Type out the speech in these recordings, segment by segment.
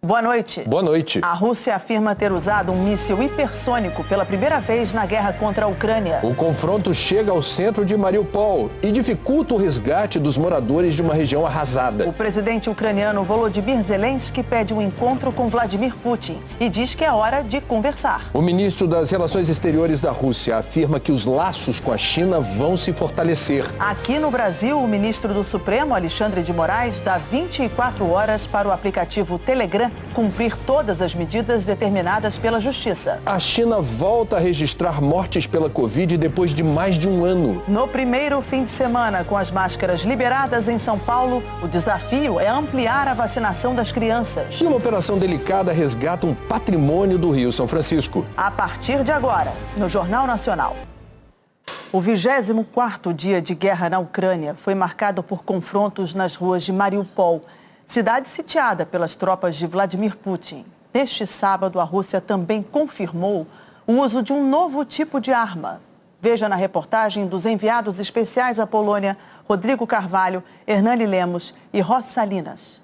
Boa noite. Boa noite. A Rússia afirma ter usado um míssil hipersônico pela primeira vez na guerra contra a Ucrânia. O confronto chega ao centro de Mariupol e dificulta o resgate dos moradores de uma região arrasada. O presidente ucraniano Volodymyr Zelensky pede um encontro com Vladimir Putin e diz que é hora de conversar. O ministro das Relações Exteriores da Rússia afirma que os laços com a China vão se fortalecer. Aqui no Brasil, o ministro do Supremo, Alexandre de Moraes, dá 24 horas para o aplicativo Telegram cumprir todas as medidas determinadas pela Justiça. A China volta a registrar mortes pela Covid depois de mais de um ano. No primeiro fim de semana, com as máscaras liberadas em São Paulo, o desafio é ampliar a vacinação das crianças. E uma operação delicada resgata um patrimônio do Rio São Francisco. A partir de agora, no Jornal Nacional. O 24º dia de guerra na Ucrânia foi marcado por confrontos nas ruas de Mariupol, cidade sitiada pelas tropas de Vladimir Putin. Neste sábado, a Rússia também confirmou o uso de um novo tipo de arma. Veja na reportagem dos enviados especiais à Polônia, Rodrigo Carvalho, Hernani Lemos e Rossi Salinas.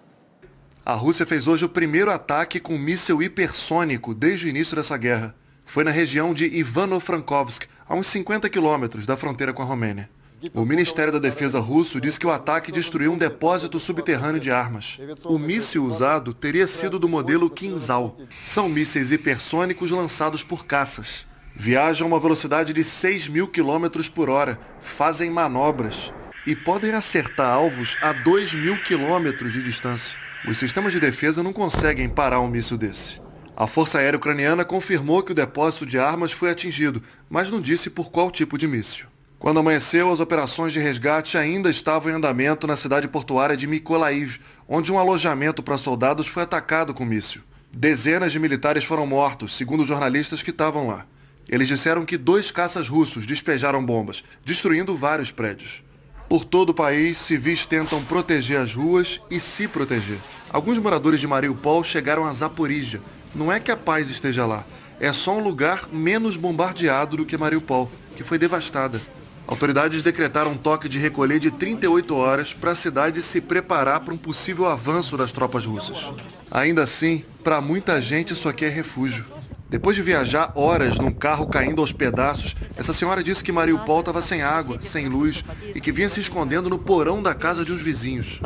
A Rússia fez hoje o primeiro ataque com míssil hipersônico desde o início dessa guerra. Foi na região de Ivano-Frankovsk, a uns 50 quilômetros da fronteira com a Romênia. O Ministério da Defesa russo disse que o ataque destruiu um depósito subterrâneo de armas. O míssil usado teria sido do modelo Kinzhal. São mísseis hipersônicos lançados por caças. Viajam a uma velocidade de 6.000 km por hora, fazem manobras e podem acertar alvos a 2.000 km de distância. Os sistemas de defesa não conseguem parar um míssil desse. A Força Aérea Ucraniana confirmou que o depósito de armas foi atingido, mas não disse por qual tipo de míssil. Quando amanheceu, as operações de resgate ainda estavam em andamento na cidade portuária de Mykolaiv, onde um alojamento para soldados foi atacado com míssil. Dezenas de militares foram mortos, segundo jornalistas que estavam lá. Eles disseram que 2 caças russos despejaram bombas, destruindo vários prédios. Por todo o país, civis tentam proteger as ruas e se proteger. Alguns moradores de Mariupol chegaram a Zaporizhia. Não é que a paz esteja lá, é só um lugar menos bombardeado do que Mariupol, que foi devastada. Autoridades decretaram um toque de recolher de 38 horas para a cidade se preparar para um possível avanço das tropas russas. Ainda assim, para muita gente isso aqui é refúgio. Depois de viajar horas num carro caindo aos pedaços, essa senhora disse que Mariupol estava sem água, sem luz e que vinha se escondendo no porão da casa de uns vizinhos.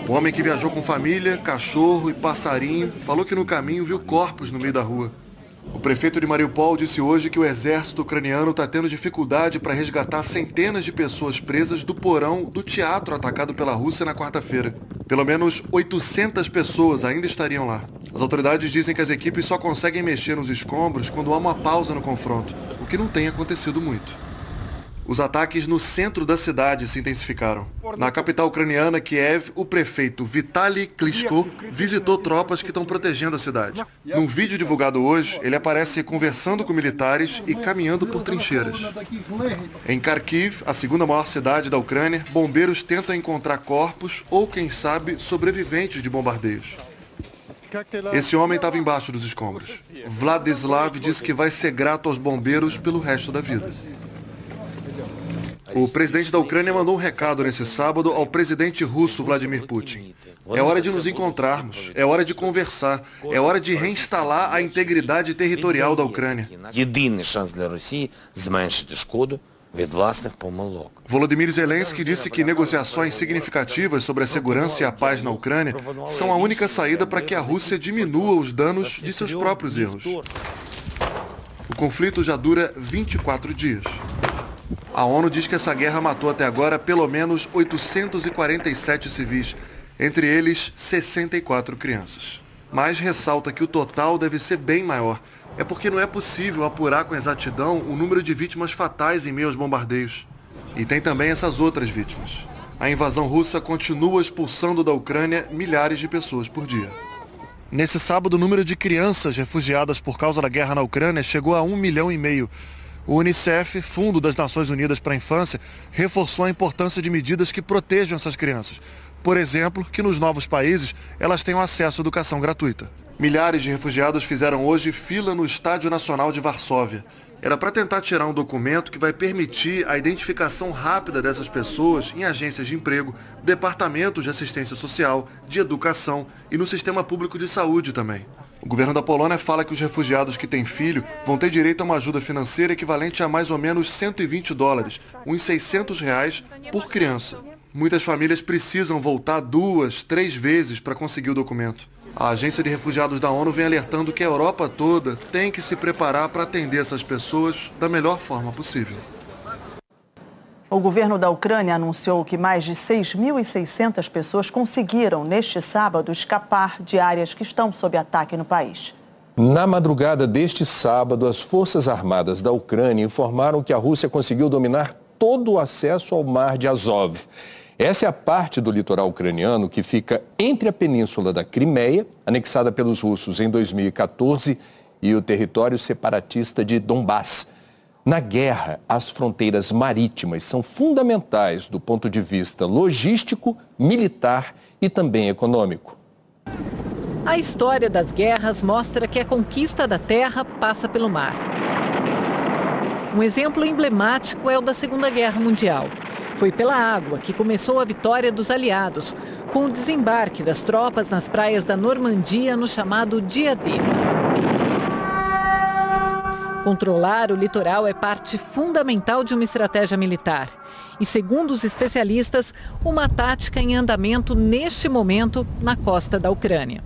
O homem que viajou com família, cachorro e passarinho falou que no caminho viu corpos no meio da rua. O prefeito de Mariupol disse hoje que o exército ucraniano está tendo dificuldade para resgatar centenas de pessoas presas do porão do teatro atacado pela Rússia na quarta-feira. Pelo menos 800 pessoas ainda estariam lá. As autoridades dizem que as equipes só conseguem mexer nos escombros quando há uma pausa no confronto, o que não tem acontecido muito. Os ataques no centro da cidade se intensificaram. Na capital ucraniana, Kiev, o prefeito Vitaly Klitschko visitou tropas que estão protegendo a cidade. Num vídeo divulgado hoje, ele aparece conversando com militares e caminhando por trincheiras. Em Kharkiv, a segunda maior cidade da Ucrânia, bombeiros tentam encontrar corpos ou, quem sabe, sobreviventes de bombardeios. Esse homem estava embaixo dos escombros. Vladislav disse que vai ser grato aos bombeiros pelo resto da vida. O presidente da Ucrânia mandou um recado nesse sábado ao presidente russo Vladimir Putin. É hora de nos encontrarmos, é hora de conversar, é hora de reinstalar a integridade territorial da Ucrânia. Volodymyr Zelensky disse que negociações significativas sobre a segurança e a paz na Ucrânia são a única saída para que a Rússia diminua os danos de seus próprios erros. O conflito já dura 24 dias. A ONU diz que essa guerra matou até agora pelo menos 847 civis, entre eles 64 crianças. Mas ressalta que o total deve ser bem maior. É porque não é possível apurar com exatidão o número de vítimas fatais em meio aos bombardeios. E tem também essas outras vítimas. A invasão russa continua expulsando da Ucrânia milhares de pessoas por dia. Nesse sábado, o número de crianças refugiadas por causa da guerra na Ucrânia chegou a 1,5 milhão. O Unicef, Fundo das Nações Unidas para a Infância, reforçou a importância de medidas que protejam essas crianças. Por exemplo, que nos novos países elas tenham acesso à educação gratuita. Milhares de refugiados fizeram hoje fila no Estádio Nacional de Varsóvia. Era para tentar tirar um documento que vai permitir a identificação rápida dessas pessoas em agências de emprego, departamentos de assistência social, de educação e no sistema público de saúde também. O governo da Polônia fala que os refugiados que têm filho vão ter direito a uma ajuda financeira equivalente a mais ou menos $120, uns R$600 por criança. Muitas famílias precisam voltar 2, 3 vezes para conseguir o documento. A Agência de Refugiados da ONU vem alertando que a Europa toda tem que se preparar para atender essas pessoas da melhor forma possível. O governo da Ucrânia anunciou que mais de 6.600 pessoas conseguiram, neste sábado, escapar de áreas que estão sob ataque no país. Na madrugada deste sábado, as Forças Armadas da Ucrânia informaram que a Rússia conseguiu dominar todo o acesso ao mar de Azov. Essa é a parte do litoral ucraniano que fica entre a península da Crimeia, anexada pelos russos em 2014, e o território separatista de Donbass. Na guerra, as fronteiras marítimas são fundamentais do ponto de vista logístico, militar e também econômico. A história das guerras mostra que a conquista da terra passa pelo mar. Um exemplo emblemático é o da Segunda Guerra Mundial. Foi pela água que começou a vitória dos aliados, com o desembarque das tropas nas praias da Normandia no chamado Dia D. Controlar o litoral é parte fundamental de uma estratégia militar. E, segundo os especialistas, uma tática em andamento neste momento na costa da Ucrânia.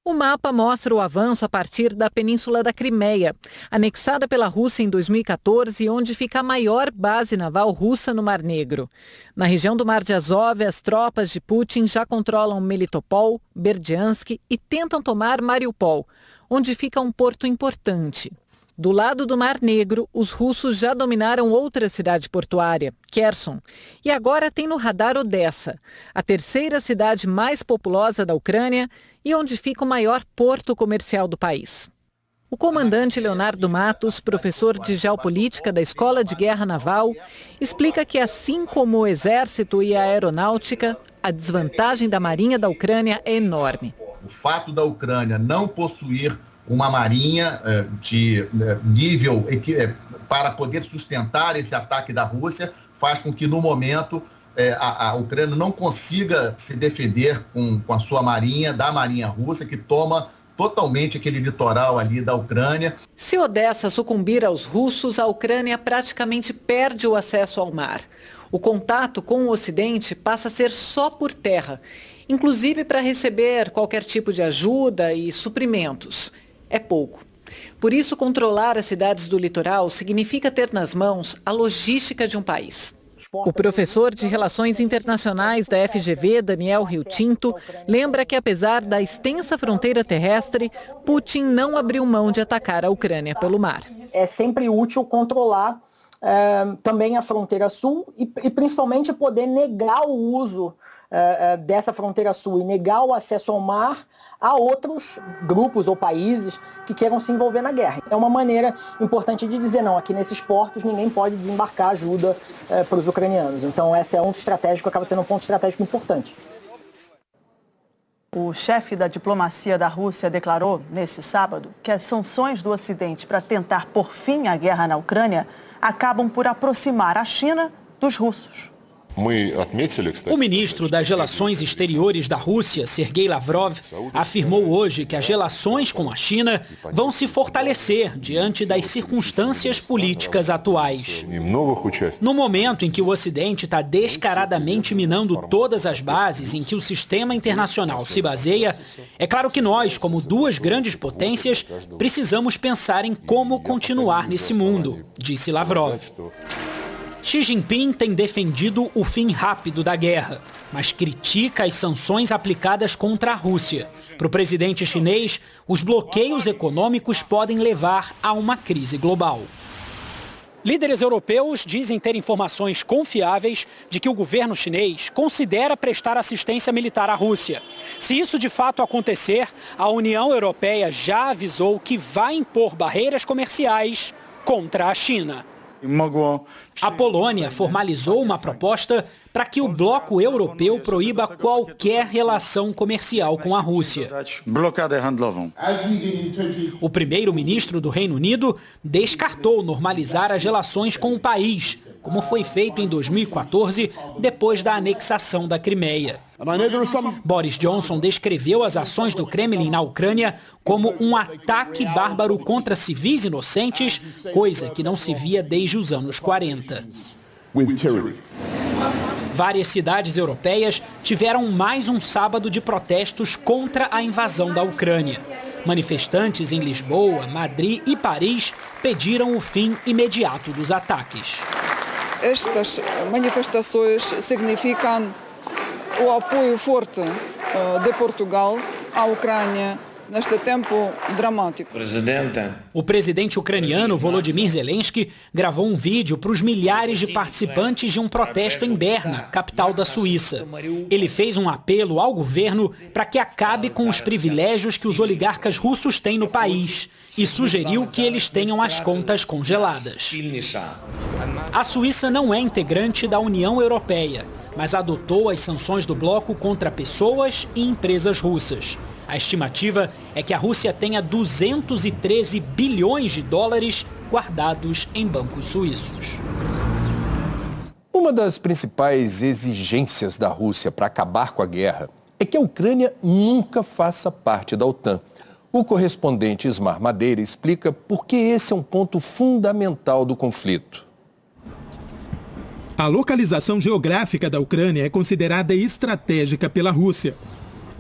O mapa mostra o avanço a partir da Península da Crimeia, anexada pela Rússia em 2014, onde fica a maior base naval russa no Mar Negro. Na região do Mar de Azov, as tropas de Putin já controlam Melitopol, Berdiansk e tentam tomar Mariupol, onde fica um porto importante. Do lado do Mar Negro, os russos já dominaram outra cidade portuária, Kherson, e agora tem no radar Odessa, a terceira cidade mais populosa da Ucrânia e onde fica o maior porto comercial do país. O comandante Leonardo Matos, professor de geopolítica da Escola de Guerra Naval, explica que, assim como o exército e a aeronáutica, a desvantagem da marinha da Ucrânia é enorme. O fato da Ucrânia não possuir uma marinha de nível para poder sustentar esse ataque da Rússia faz com que, no momento, a Ucrânia não consiga se defender com a sua marinha, da marinha russa, que toma totalmente aquele litoral ali da Ucrânia. Se Odessa sucumbir aos russos, a Ucrânia praticamente perde o acesso ao mar. O contato com o Ocidente passa a ser só por terra, inclusive para receber qualquer tipo de ajuda e suprimentos. É pouco. Por isso, controlar as cidades do litoral significa ter nas mãos a logística de um país. O professor de Relações Internacionais da FGV, Daniel Rio Tinto, lembra que, apesar da extensa fronteira terrestre, Putin não abriu mão de atacar a Ucrânia pelo mar. É sempre útil controlar também a fronteira sul e principalmente poder negar o uso dessa fronteira sul e negar o acesso ao mar a outros grupos ou países que queiram se envolver na guerra. É uma maneira importante de dizer, não, aqui nesses portos ninguém pode desembarcar ajuda para os ucranianos. Então esse é um estratégico, acaba sendo um ponto estratégico importante. O chefe da diplomacia da Rússia declarou, nesse sábado, que as sanções do Ocidente para tentar pôr fim à guerra na Ucrânia acabam por aproximar a China dos russos. O ministro das Relações Exteriores da Rússia, Sergei Lavrov, afirmou hoje que as relações com a China vão se fortalecer diante das circunstâncias políticas atuais. No momento em que o Ocidente está descaradamente minando todas as bases em que o sistema internacional se baseia, é claro que nós, como duas grandes potências, precisamos pensar em como continuar nesse mundo, disse Lavrov. Xi Jinping tem defendido o fim rápido da guerra, mas critica as sanções aplicadas contra a Rússia. Para o presidente chinês, os bloqueios econômicos podem levar a uma crise global. Líderes europeus dizem ter informações confiáveis de que o governo chinês considera prestar assistência militar à Rússia. Se isso de fato acontecer, a União Europeia já avisou que vai impor barreiras comerciais contra a China. A Polônia formalizou uma proposta para que o bloco europeu proíba qualquer relação comercial com a Rússia. O primeiro-ministro do Reino Unido descartou normalizar as relações com o país, como foi feito em 2014, depois da anexação da Crimeia. Boris Johnson descreveu as ações do Kremlin na Ucrânia como um ataque bárbaro contra civis inocentes, coisa que não se via desde os anos 40. Várias cidades europeias tiveram mais um sábado de protestos contra a invasão da Ucrânia. Manifestantes em Lisboa, Madrid e Paris pediram o fim imediato dos ataques. Estas manifestações significam o apoio forte de Portugal à Ucrânia neste tempo dramático. O presidente ucraniano Volodymyr Zelensky gravou um vídeo para os milhares de participantes de um protesto em Berna, capital da Suíça. Ele fez um apelo ao governo para que acabe com os privilégios que os oligarcas russos têm no país e sugeriu que eles tenham as contas congeladas. A Suíça não é integrante da União Europeia, mas adotou as sanções do bloco contra pessoas e empresas russas. A estimativa é que a Rússia tenha 213 bilhões de dólares guardados em bancos suíços. Uma das principais exigências da Rússia para acabar com a guerra é que a Ucrânia nunca faça parte da OTAN. O correspondente Ismar Madeira explica por que esse é um ponto fundamental do conflito. A localização geográfica da Ucrânia é considerada estratégica pela Rússia,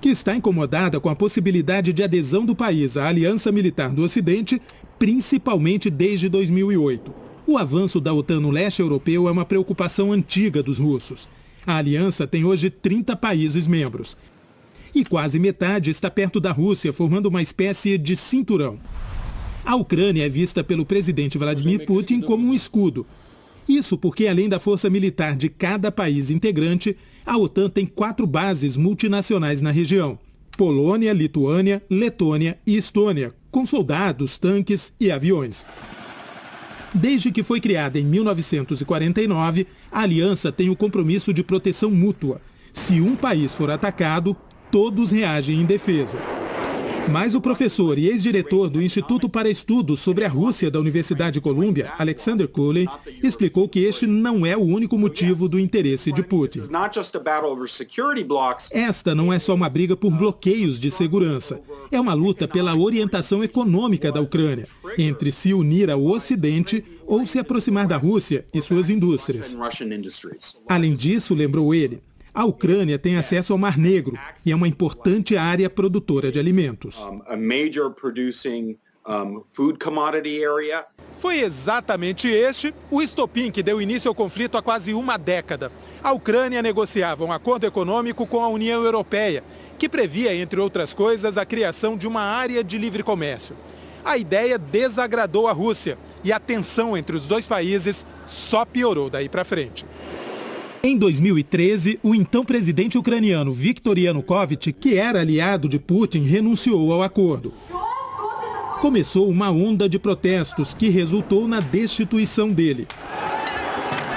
que está incomodada com a possibilidade de adesão do país à Aliança Militar do Ocidente, principalmente desde 2008. O avanço da OTAN no leste europeu é uma preocupação antiga dos russos. A aliança tem hoje 30 países membros. E quase metade está perto da Rússia, formando uma espécie de cinturão. A Ucrânia é vista pelo presidente Vladimir Putin como um escudo. Isso porque, além da força militar de cada país integrante, a OTAN tem 4 bases multinacionais na região: Polônia, Lituânia, Letônia e Estônia, com soldados, tanques e aviões. Desde que foi criada em 1949, a aliança tem o compromisso de proteção mútua. Se um país for atacado, todos reagem em defesa. Mas o professor e ex-diretor do Instituto para Estudos sobre a Rússia da Universidade de Colômbia, Alexander Cooley, explicou que este não é o único motivo do interesse de Putin. Esta não é só uma briga por bloqueios de segurança. É uma luta pela orientação econômica da Ucrânia, entre se unir ao Ocidente ou se aproximar da Rússia e suas indústrias. Além disso, lembrou ele, a Ucrânia tem acesso ao Mar Negro e é uma importante área produtora de alimentos. Foi exatamente este o estopim que deu início ao conflito há quase uma década. A Ucrânia negociava um acordo econômico com a União Europeia, que previa, entre outras coisas, a criação de uma área de livre comércio. A ideia desagradou a Rússia e a tensão entre os dois países só piorou daí para frente. Em 2013, o então presidente ucraniano Viktor Yanukovych, que era aliado de Putin, renunciou ao acordo. Começou uma onda de protestos que resultou na destituição dele.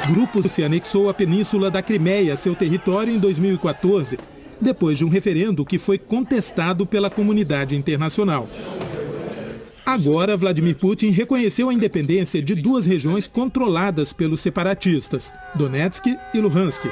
Grupo se anexou à península da Crimeia, seu território, em 2014, depois de um referendo que foi contestado pela comunidade internacional. Agora, Vladimir Putin reconheceu a independência de 2 regiões controladas pelos separatistas, Donetsk e Luhansk.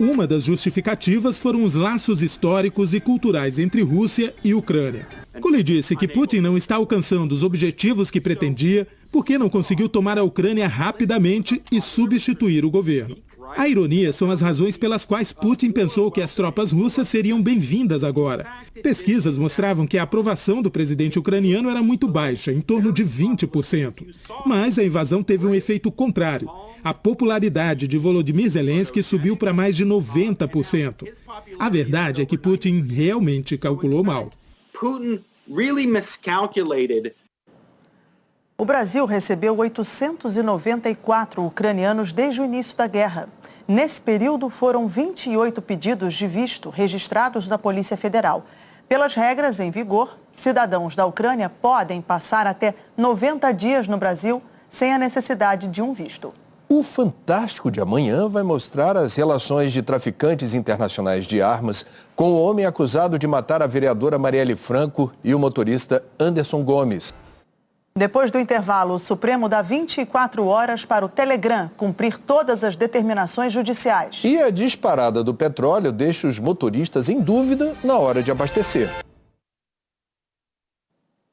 Uma das justificativas foram os laços históricos e culturais entre Rússia e Ucrânia. Cooley disse que Putin não está alcançando os objetivos que pretendia porque não conseguiu tomar a Ucrânia rapidamente e substituir o governo. A ironia são as razões pelas quais Putin pensou que as tropas russas seriam bem-vindas agora. Pesquisas mostravam que a aprovação do presidente ucraniano era muito baixa, em torno de 20%. Mas a invasão teve um efeito contrário. A popularidade de Volodymyr Zelensky subiu para mais de 90%. A verdade é que Putin realmente calculou mal. Putin really miscalculated. O Brasil recebeu 894 ucranianos desde o início da guerra. Nesse período, foram 28 pedidos de visto registrados na Polícia Federal. Pelas regras em vigor, cidadãos da Ucrânia podem passar até 90 dias no Brasil sem a necessidade de um visto. O Fantástico de amanhã vai mostrar as relações de traficantes internacionais de armas com o homem acusado de matar a vereadora Marielle Franco e o motorista Anderson Gomes. Depois do intervalo, o Supremo dá 24 horas para o Telegram cumprir todas as determinações judiciais. E a disparada do petróleo deixa os motoristas em dúvida na hora de abastecer.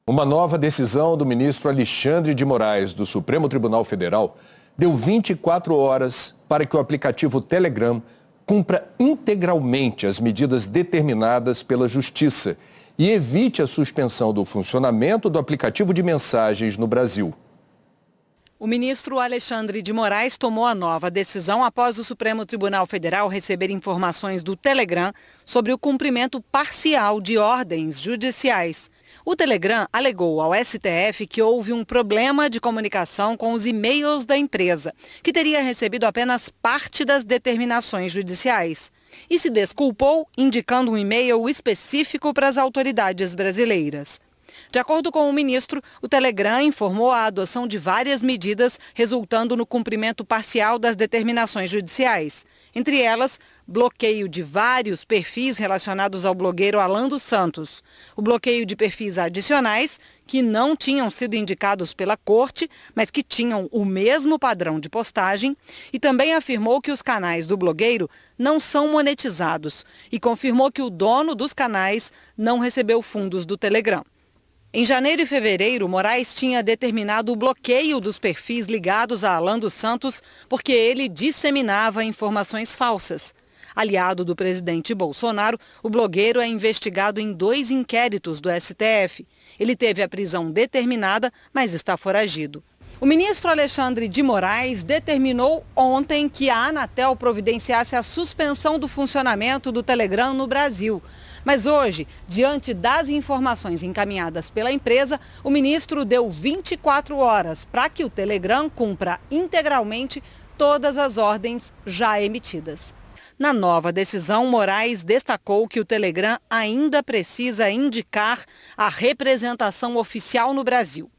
Uma nova decisão do ministro Alexandre de Moraes, do Supremo Tribunal Federal, deu 24 horas para que o aplicativo Telegram cumpra integralmente as medidas determinadas pela Justiça e evite a suspensão do funcionamento do aplicativo de mensagens no Brasil. O ministro Alexandre de Moraes tomou a nova decisão após o Supremo Tribunal Federal receber informações do Telegram sobre o cumprimento parcial de ordens judiciais. O Telegram alegou ao STF que houve um problema de comunicação com os e-mails da empresa, que teria recebido apenas parte das determinações judiciais. E se desculpou, indicando um e-mail específico para as autoridades brasileiras. De acordo com o ministro, o Telegram informou a adoção de várias medidas, resultando no cumprimento parcial das determinações judiciais. Entre elas, bloqueio de vários perfis relacionados ao blogueiro Alan dos Santos, o bloqueio de perfis adicionais que não tinham sido indicados pela corte, mas que tinham o mesmo padrão de postagem, e também afirmou que os canais do blogueiro não são monetizados e confirmou que o dono dos canais não recebeu fundos do Telegram. Em janeiro e fevereiro, Moraes tinha determinado o bloqueio dos perfis ligados a Alan dos Santos porque ele disseminava informações falsas. Aliado do presidente Bolsonaro, o blogueiro é investigado em 2 inquéritos do STF. Ele teve a prisão determinada, mas está foragido. O ministro Alexandre de Moraes determinou ontem que a Anatel providenciasse a suspensão do funcionamento do Telegram no Brasil. Mas hoje, diante das informações encaminhadas pela empresa, o ministro deu 24 horas para que o Telegram cumpra integralmente todas as ordens já emitidas. Na nova decisão, Moraes destacou que o Telegram ainda precisa indicar a representação oficial no Brasil.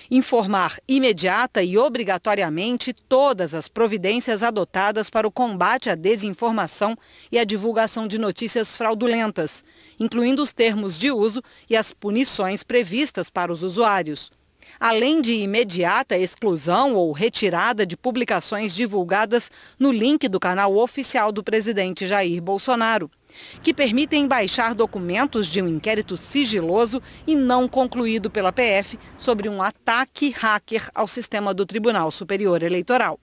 Informar imediata e obrigatoriamente todas as providências adotadas para o combate à desinformação e à divulgação de notícias fraudulentas, incluindo os termos de uso e as punições previstas para os usuários. Além de imediata exclusão ou retirada de publicações divulgadas no link do canal oficial do presidente Jair Bolsonaro, que permitem baixar documentos de um inquérito sigiloso e não concluído pela PF sobre um ataque hacker ao sistema do Tribunal Superior Eleitoral.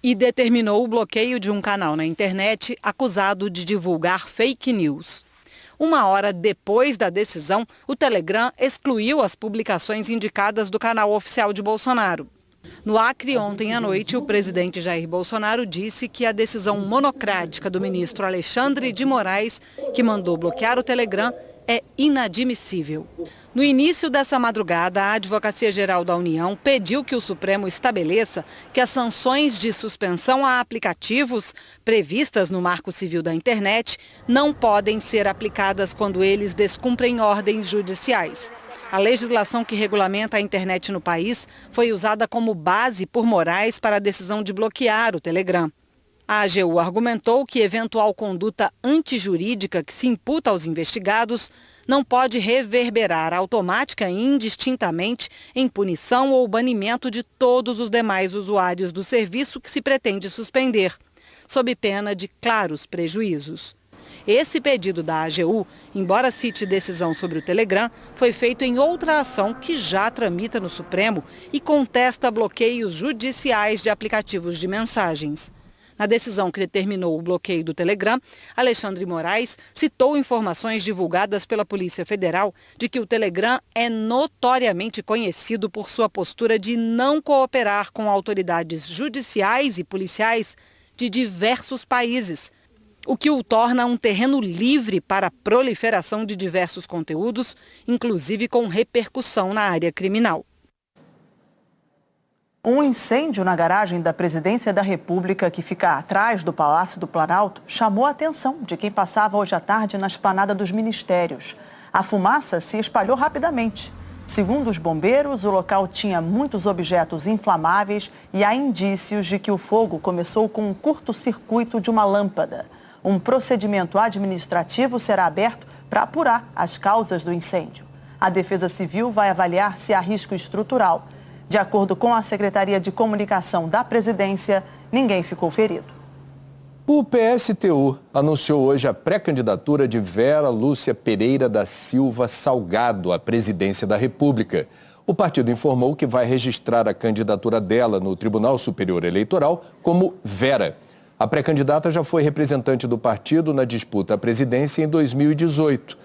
E determinou o bloqueio de um canal na internet acusado de divulgar fake news. 1 hora depois da decisão, o Telegram excluiu as publicações indicadas do canal oficial de Bolsonaro. No Acre, ontem à noite, o presidente Jair Bolsonaro disse que a decisão monocrática do ministro Alexandre de Moraes, que mandou bloquear o Telegram, é inadmissível. No início dessa madrugada, a Advocacia Geral da União pediu que o Supremo estabeleça que as sanções de suspensão a aplicativos previstas no Marco Civil da Internet não podem ser aplicadas quando eles descumprem ordens judiciais. A legislação que regulamenta a internet no país foi usada como base por Moraes para a decisão de bloquear o Telegram. A AGU argumentou que eventual conduta antijurídica que se imputa aos investigados não pode reverberar automática e indistintamente em punição ou banimento de todos os demais usuários do serviço que se pretende suspender, sob pena de claros prejuízos. Esse pedido da AGU, embora cite decisão sobre o Telegram, foi feito em outra ação que já tramita no Supremo e contesta bloqueios judiciais de aplicativos de mensagens. Na decisão que determinou o bloqueio do Telegram, Alexandre de Moraes citou informações divulgadas pela Polícia Federal de que o Telegram é notoriamente conhecido por sua postura de não cooperar com autoridades judiciais e policiais de diversos países, o que o torna um terreno livre para a proliferação de diversos conteúdos, inclusive com repercussão na área criminal. Um incêndio na garagem da Presidência da República, que fica atrás do Palácio do Planalto, chamou a atenção de quem passava hoje à tarde na esplanada dos Ministérios. A fumaça se espalhou rapidamente. Segundo os bombeiros, o local tinha muitos objetos inflamáveis e há indícios de que o fogo começou com um curto-circuito de uma lâmpada. Um procedimento administrativo será aberto para apurar as causas do incêndio. A Defesa Civil vai avaliar se há risco estrutural. De acordo com a Secretaria de Comunicação da Presidência, ninguém ficou ferido. O PSTU anunciou hoje a pré-candidatura de Vera Lúcia Pereira da Silva Salgado à presidência da República. O partido informou que vai registrar a candidatura dela no Tribunal Superior Eleitoral como Vera. A pré-candidata já foi representante do partido na disputa à presidência em 2018.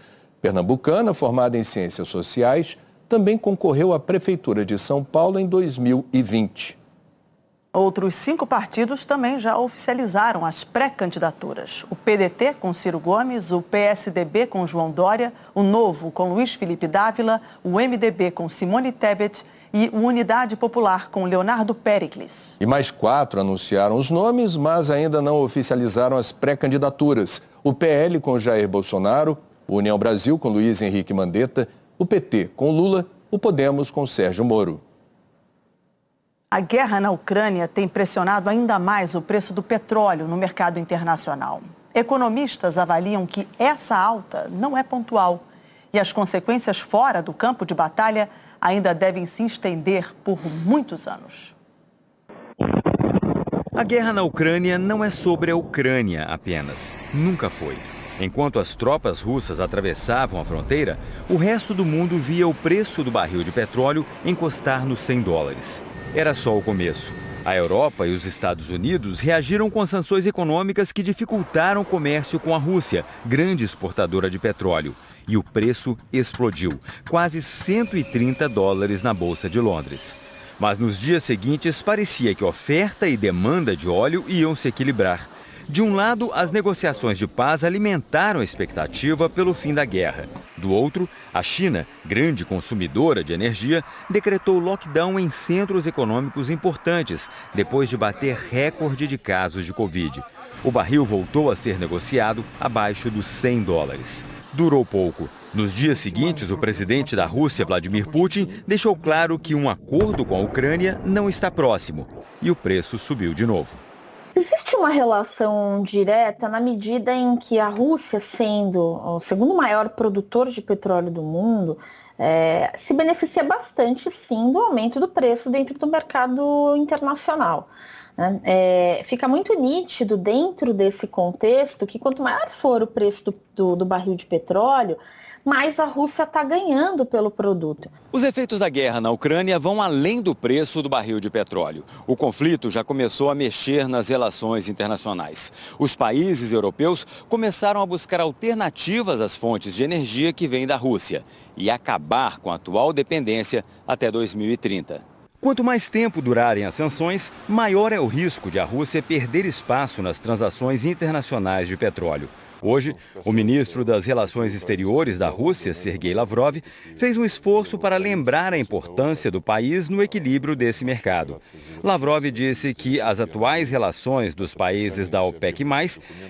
Pernambucana, formada em Ciências Sociais, também concorreu à Prefeitura de São Paulo em 2020. Outros 5 partidos também já oficializaram as pré-candidaturas. O PDT com Ciro Gomes, o PSDB com João Dória, o Novo com Luiz Felipe Dávila, o MDB com Simone Tebet e o Unidade Popular com Leonardo Péricles. E mais 4 anunciaram os nomes, mas ainda não oficializaram as pré-candidaturas. O PL com Jair Bolsonaro, o União Brasil com Luiz Henrique Mandetta, o PT com Lula, o Podemos com Sérgio Moro. A guerra na Ucrânia tem pressionado ainda mais o preço do petróleo no mercado internacional. Economistas avaliam que essa alta não é pontual e as consequências fora do campo de batalha ainda devem se estender por muitos anos. A guerra na Ucrânia não é sobre a Ucrânia apenas. Nunca foi. Enquanto as tropas russas atravessavam a fronteira, o resto do mundo via o preço do barril de petróleo encostar nos $100. Era só o começo. A Europa e os Estados Unidos reagiram com sanções econômicas que dificultaram o comércio com a Rússia, grande exportadora de petróleo. E o preço explodiu, quase $130 na Bolsa de Londres. Mas nos dias seguintes parecia que oferta e demanda de óleo iam se equilibrar. De um lado, as negociações de paz alimentaram a expectativa pelo fim da guerra. Do outro, a China, grande consumidora de energia, decretou lockdown em centros econômicos importantes, depois de bater recorde de casos de Covid. O barril voltou a ser negociado abaixo dos $100. Durou pouco. Nos dias seguintes, o presidente da Rússia, Vladimir Putin, deixou claro que um acordo com a Ucrânia não está próximo. E o preço subiu de novo. Existe uma relação direta na medida em que a Rússia, sendo o segundo maior produtor de petróleo do mundo, se beneficia bastante, sim, do aumento do preço dentro do mercado internacional. Fica muito nítido dentro desse contexto que quanto maior for o preço do barril de petróleo, mais a Rússia está ganhando pelo produto. Os efeitos da guerra na Ucrânia vão além do preço do barril de petróleo. O conflito já começou a mexer nas relações internacionais. Os países europeus começaram a buscar alternativas às fontes de energia que vêm da Rússia e acabar com a atual dependência até 2030. Quanto mais tempo durarem as sanções, maior é o risco de a Rússia perder espaço nas transações internacionais de petróleo. Hoje, o ministro das Relações Exteriores da Rússia, Sergei Lavrov, fez um esforço para lembrar a importância do país no equilíbrio desse mercado. Lavrov disse que as atuais relações dos países da OPEC+,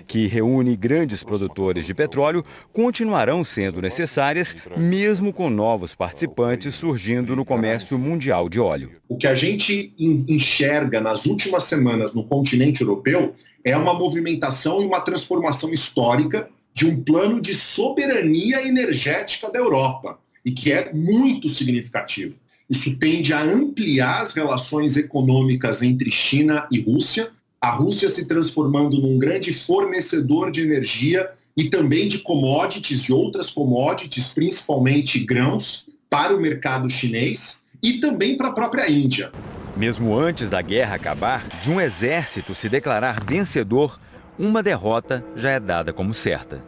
que reúne grandes produtores de petróleo, continuarão sendo necessárias, mesmo com novos participantes surgindo no comércio mundial de óleo. O que a gente enxerga nas últimas semanas no continente europeu é uma movimentação e uma transformação histórica de um plano de soberania energética da Europa, e que é muito significativo. Isso tende a ampliar as relações econômicas entre China e Rússia, a Rússia se transformando num grande fornecedor de energia e também de commodities, de outras commodities, principalmente grãos, para o mercado chinês e também para a própria Índia. Mesmo antes da guerra acabar, de um exército se declarar vencedor, uma derrota já é dada como certa.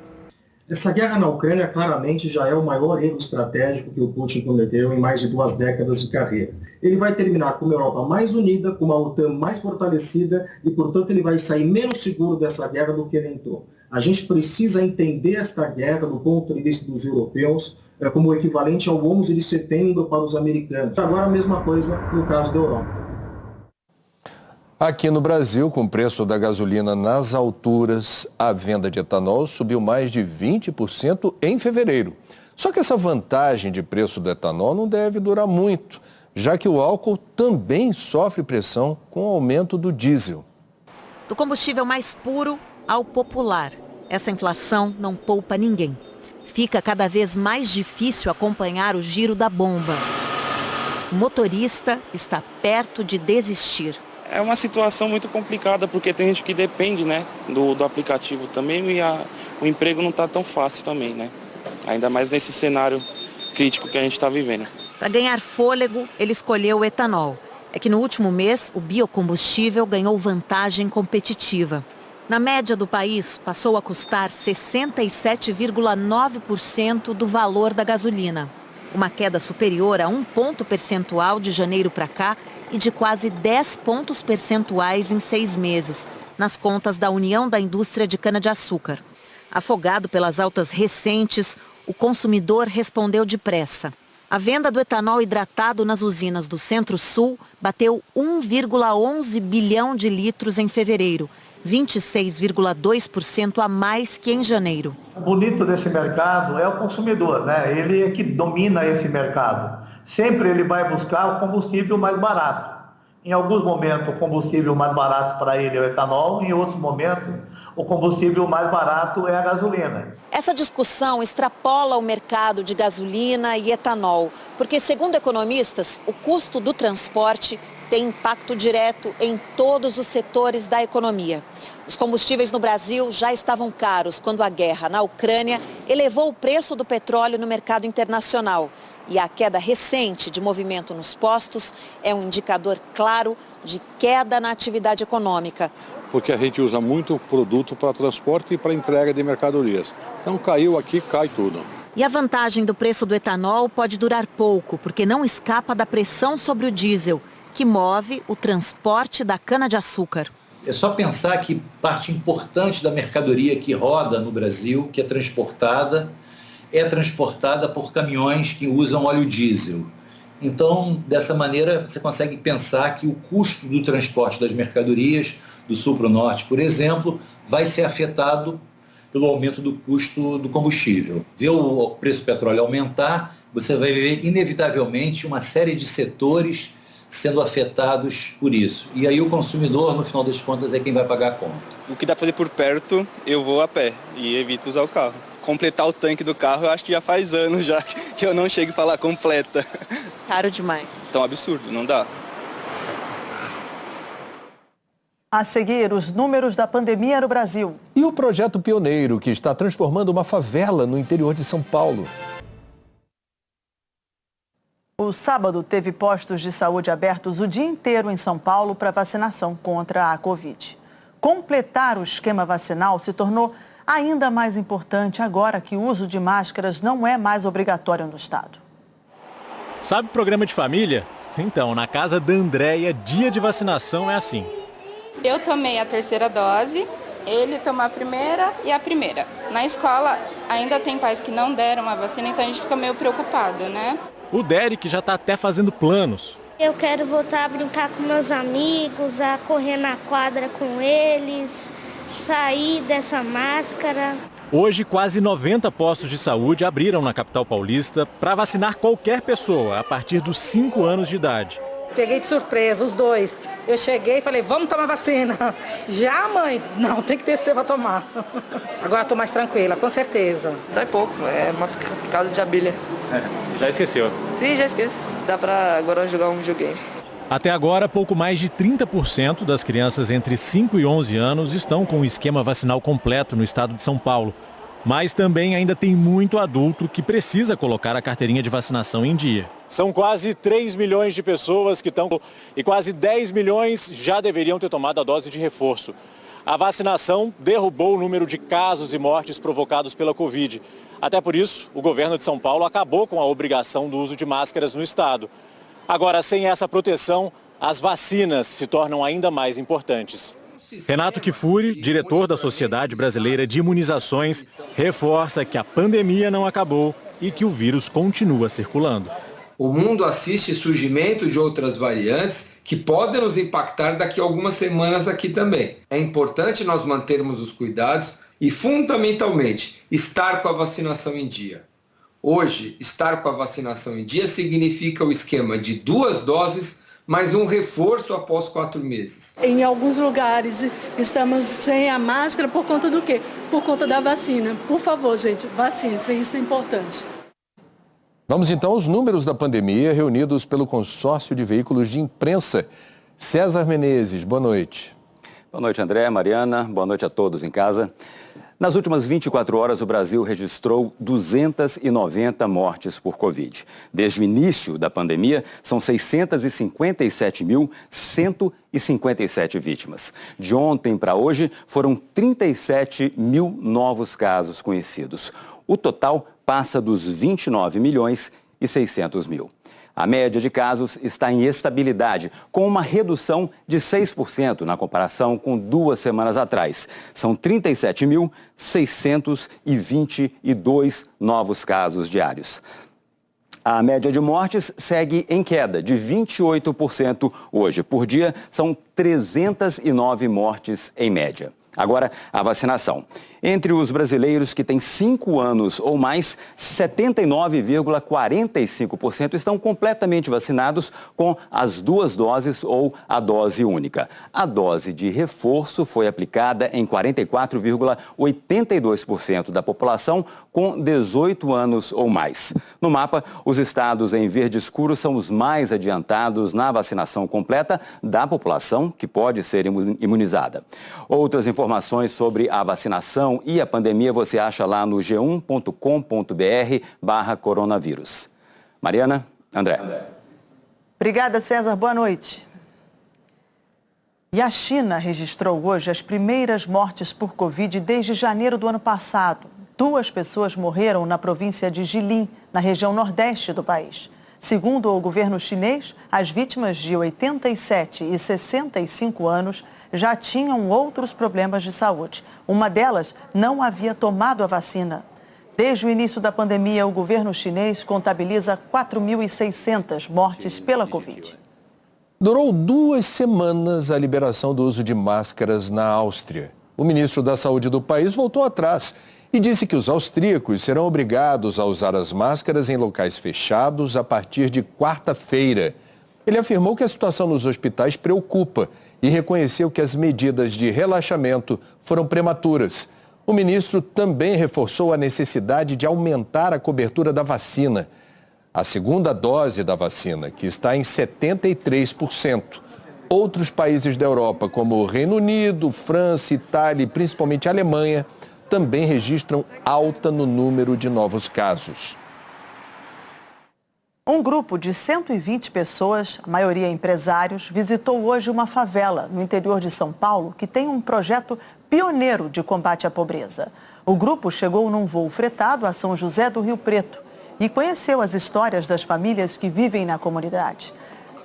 Essa guerra na Ucrânia claramente já é o maior erro estratégico que o Putin cometeu em mais de 2 décadas de carreira. Ele vai terminar com uma Europa mais unida, com uma OTAN mais fortalecida e, portanto, ele vai sair menos seguro dessa guerra do que ele entrou. A gente precisa entender esta guerra do ponto de vista dos europeus, como o equivalente ao 11 de setembro para os americanos. Agora a mesma coisa no caso da Europa. Aqui no Brasil, com o preço da gasolina nas alturas, a venda de etanol subiu mais de 20% em fevereiro. Só que essa vantagem de preço do etanol não deve durar muito, já que o álcool também sofre pressão com o aumento do diesel. Do combustível mais puro ao popular, essa inflação não poupa ninguém. Fica cada vez mais difícil acompanhar o giro da bomba. O motorista está perto de desistir. É uma situação muito complicada, porque tem gente que depende, né, do aplicativo também, e o emprego não está tão fácil também, né? Ainda mais nesse cenário crítico que a gente está vivendo. Para ganhar fôlego, ele escolheu o etanol. É que no último mês, o biocombustível ganhou vantagem competitiva. Na média do país, passou a custar 67,9% do valor da gasolina. Uma queda superior a 1 ponto percentual de janeiro para cá e de quase 10 pontos percentuais em 6 meses, nas contas da União da Indústria de Cana-de-Açúcar. Afogado pelas altas recentes, o consumidor respondeu depressa. A venda do etanol hidratado nas usinas do Centro-Sul bateu 1,11 bilhão de litros em fevereiro, 26,2% a mais que em janeiro. O bonito desse mercado é o consumidor, né? Ele é que domina esse mercado. Sempre ele vai buscar o combustível mais barato. Em alguns momentos, o combustível mais barato para ele é o etanol, em outros momentos, o combustível mais barato é a gasolina. Essa discussão extrapola o mercado de gasolina e etanol, porque, segundo economistas, o custo do transporte tem impacto direto em todos os setores da economia. Os combustíveis no Brasil já estavam caros quando a guerra na Ucrânia elevou o preço do petróleo no mercado internacional. E a queda recente de movimento nos postos é um indicador claro de queda na atividade econômica. Porque a gente usa muito produto para transporte e para entrega de mercadorias. Então caiu aqui, cai tudo. E a vantagem do preço do etanol pode durar pouco, porque não escapa da pressão sobre o diesel, que move o transporte da cana-de-açúcar. É só pensar que parte importante da mercadoria que roda no Brasil, que é transportada por caminhões que usam óleo diesel. Então, dessa maneira, você consegue pensar que o custo do transporte das mercadorias do sul para o norte, por exemplo, vai ser afetado pelo aumento do custo do combustível. Ver o preço do petróleo aumentar, você vai ver inevitavelmente uma série de setores sendo afetados por isso. E aí o consumidor, no final das contas, é quem vai pagar a conta. O que dá para fazer por perto, eu vou a pé e evito usar o carro. Completar o tanque do carro, eu acho que já faz anos já que eu não chego a falar completa. Caro demais. Então, absurdo, não dá. A seguir, os números da pandemia no Brasil. E o projeto pioneiro que está transformando uma favela no interior de São Paulo. O sábado teve postos de saúde abertos o dia inteiro em São Paulo para vacinação contra a Covid. Completar o esquema vacinal se tornou ainda mais importante agora que o uso de máscaras não é mais obrigatório no estado. Sabe programa de família? Então, na casa da Andréia, dia de vacinação é assim. Eu tomei a 3ª dose, ele tomou a 1ª e a 1ª. Na escola ainda tem pais que não deram a vacina, então a gente fica meio preocupado, né? O Derek já está até fazendo planos. Eu quero voltar a brincar com meus amigos, a correr na quadra com eles, sair dessa máscara. Hoje, quase 90 postos de saúde abriram na capital paulista para vacinar qualquer pessoa a partir dos 5 anos de idade. Peguei de surpresa, os dois. Eu cheguei e falei, vamos tomar vacina. Já, mãe? Não, tem que descer para tomar. Agora estou mais tranquila, com certeza. Dá pouco, é uma picada de abelha. Já esqueceu? Sim, já esqueci. Dá para agora jogar um videogame. Até agora, pouco mais de 30% das crianças entre 5 e 11 anos estão com o esquema vacinal completo no estado de São Paulo. Mas também ainda tem muito adulto que precisa colocar a carteirinha de vacinação em dia. São quase 3 milhões de pessoas que estão e quase 10 milhões já deveriam ter tomado a dose de reforço. A vacinação derrubou o número de casos e mortes provocados pela Covid. Até por isso, o governo de São Paulo acabou com a obrigação do uso de máscaras no estado. Agora, sem essa proteção, as vacinas se tornam ainda mais importantes. Renato Kifuri, diretor da Sociedade Brasileira de Imunizações, reforça que a pandemia não acabou e que o vírus continua circulando. O mundo assiste surgimento de outras variantes que podem nos impactar daqui a algumas semanas aqui também. É importante nós mantermos os cuidados e, fundamentalmente, estar com a vacinação em dia. Hoje, estar com a vacinação em dia significa o esquema de 2 doses, mais um reforço após 4 meses. Em alguns lugares estamos sem a máscara por conta do quê? Por conta da vacina. Por favor, gente, vacine-se, isso é importante. Vamos então aos números da pandemia reunidos pelo consórcio de veículos de imprensa. César Menezes, boa noite. Boa noite, André, Mariana, boa noite a todos em casa. Nas últimas 24 horas, o Brasil registrou 290 mortes por Covid. Desde o início da pandemia, são 657.157 vítimas. De ontem para hoje, foram 37 mil novos casos conhecidos. O total passa dos 29.600.000. A média de casos está em estabilidade, com uma redução de 6% na comparação com 2 semanas atrás. São 37.622 novos casos diários. A média de mortes segue em queda, de 28% hoje. Por dia, são 309 mortes em média. Agora, a vacinação. Entre os brasileiros que têm 5 anos ou mais, 79,45% estão completamente vacinados com as 2 doses ou a dose única. A dose de reforço foi aplicada em 44,82% da população com 18 anos ou mais. No mapa, os estados em verde escuro são os mais adiantados na vacinação completa da população que pode ser imunizada. Outras informações sobre a vacinação e a pandemia você acha lá no g1.com.br/coronavírus. Mariana, André. Obrigada, César. Boa noite. E a China registrou hoje as primeiras mortes por Covid desde janeiro do ano passado. 2 pessoas morreram na província de Jilin, na região nordeste do país. Segundo o governo chinês, as vítimas de 87 e 65 anos já tinham outros problemas de saúde. Uma delas não havia tomado a vacina. Desde o início da pandemia, o governo chinês contabiliza 4.600 mortes pela Covid. Durou 2 semanas a liberação do uso de máscaras na Áustria. O ministro da Saúde do país voltou atrás e disse que os austríacos serão obrigados a usar as máscaras em locais fechados a partir de quarta-feira. Ele afirmou que a situação nos hospitais preocupa e reconheceu que as medidas de relaxamento foram prematuras. O ministro também reforçou a necessidade de aumentar a cobertura da vacina. A segunda dose da vacina, que está em 73%. Outros países da Europa, como o Reino Unido, França, Itália e principalmente a Alemanha, também registram alta no número de novos casos. Um grupo de 120 pessoas, a maioria empresários, visitou hoje uma favela no interior de São Paulo que tem um projeto pioneiro de combate à pobreza. O grupo chegou num voo fretado a São José do Rio Preto e conheceu as histórias das famílias que vivem na comunidade.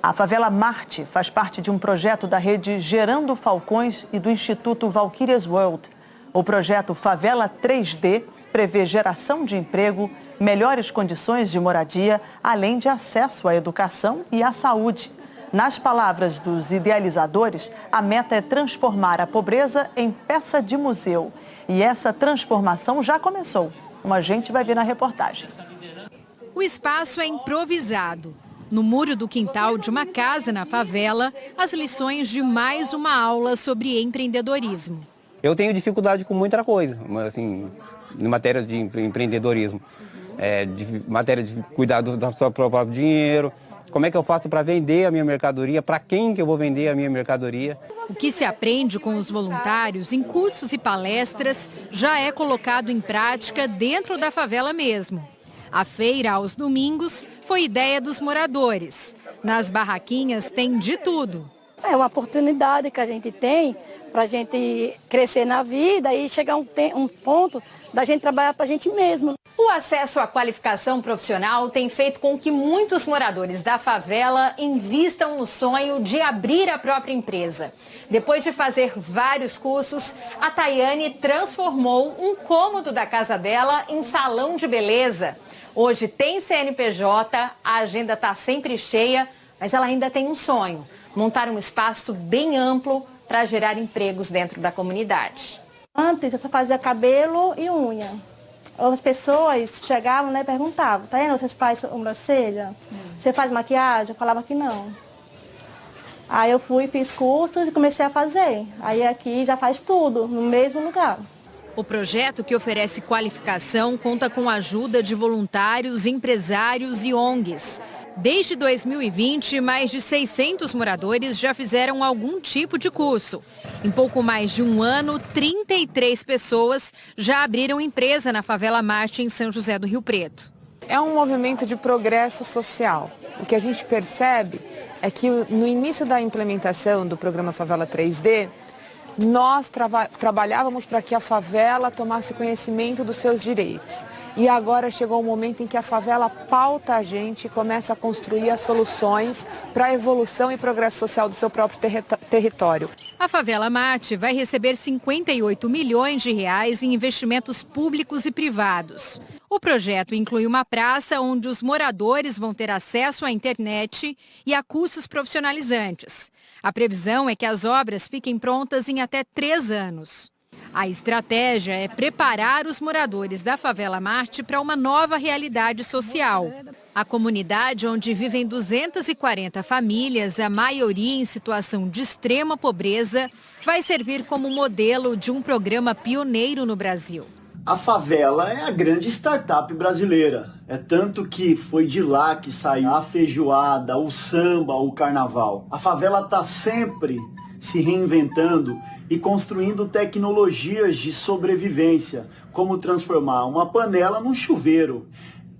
A favela Marte faz parte de um projeto da rede Gerando Falcões e do Instituto Valkyrias World. O projeto Favela 3D prevê geração de emprego, melhores condições de moradia, além de acesso à educação e à saúde. Nas palavras dos idealizadores, a meta é transformar a pobreza em peça de museu. E essa transformação já começou, como a gente vai ver na reportagem. O espaço é improvisado. No muro do quintal de uma casa na favela, as lições de mais uma aula sobre empreendedorismo. Eu tenho dificuldade com muita coisa, assim, em matéria de empreendedorismo, de matéria de cuidar do seu próprio dinheiro. Como é que eu faço para vender a minha mercadoria? Para quem que eu vou vender a minha mercadoria? O que se aprende com os voluntários em cursos e palestras já é colocado em prática dentro da favela mesmo. A feira aos domingos foi ideia dos moradores. Nas barraquinhas tem de tudo. É uma oportunidade que a gente tem para a gente crescer na vida e chegar um ponto da gente trabalhar para a gente mesmo. O acesso à qualificação profissional tem feito com que muitos moradores da favela invistam no sonho de abrir a própria empresa. Depois de fazer vários cursos, a Tayane transformou um cômodo da casa dela em salão de beleza. Hoje tem CNPJ, a agenda está sempre cheia, mas ela ainda tem um sonho: montar um espaço bem amplo para gerar empregos dentro da comunidade. Antes eu só fazia cabelo e unha. As pessoas chegavam, né, e perguntavam, tá vendo, você faz sobrancelha? Você faz maquiagem? Eu falava que não. Aí eu fui, fiz cursos e comecei a fazer. Aí aqui já faz tudo, no mesmo lugar. O projeto, que oferece qualificação, conta com a ajuda de voluntários, empresários e ONGs. Desde 2020, mais de 600 moradores já fizeram algum tipo de curso. Em pouco mais de um ano, 33 pessoas já abriram empresa na Favela Marte, em São José do Rio Preto. É um movimento de progresso social. O que a gente percebe é que no início da implementação do programa Favela 3D, nós trabalhávamos para que a favela tomasse conhecimento dos seus direitos. E agora chegou o momento em que a favela pauta a gente e começa a construir as soluções para a evolução e progresso social do seu próprio território. A Favela Marte vai receber 58 milhões de reais em investimentos públicos e privados. O projeto inclui uma praça onde os moradores vão ter acesso à internet e a cursos profissionalizantes. A previsão é que as obras fiquem prontas em até 3 anos. A estratégia é preparar os moradores da Favela Marte para uma nova realidade social. A comunidade, onde vivem 240 famílias, a maioria em situação de extrema pobreza, vai servir como modelo de um programa pioneiro no Brasil. A favela é a grande startup brasileira. É tanto que foi de lá que saiu a feijoada, o samba, o carnaval. A favela está sempre se reinventando e construindo tecnologias de sobrevivência, como transformar uma panela num chuveiro.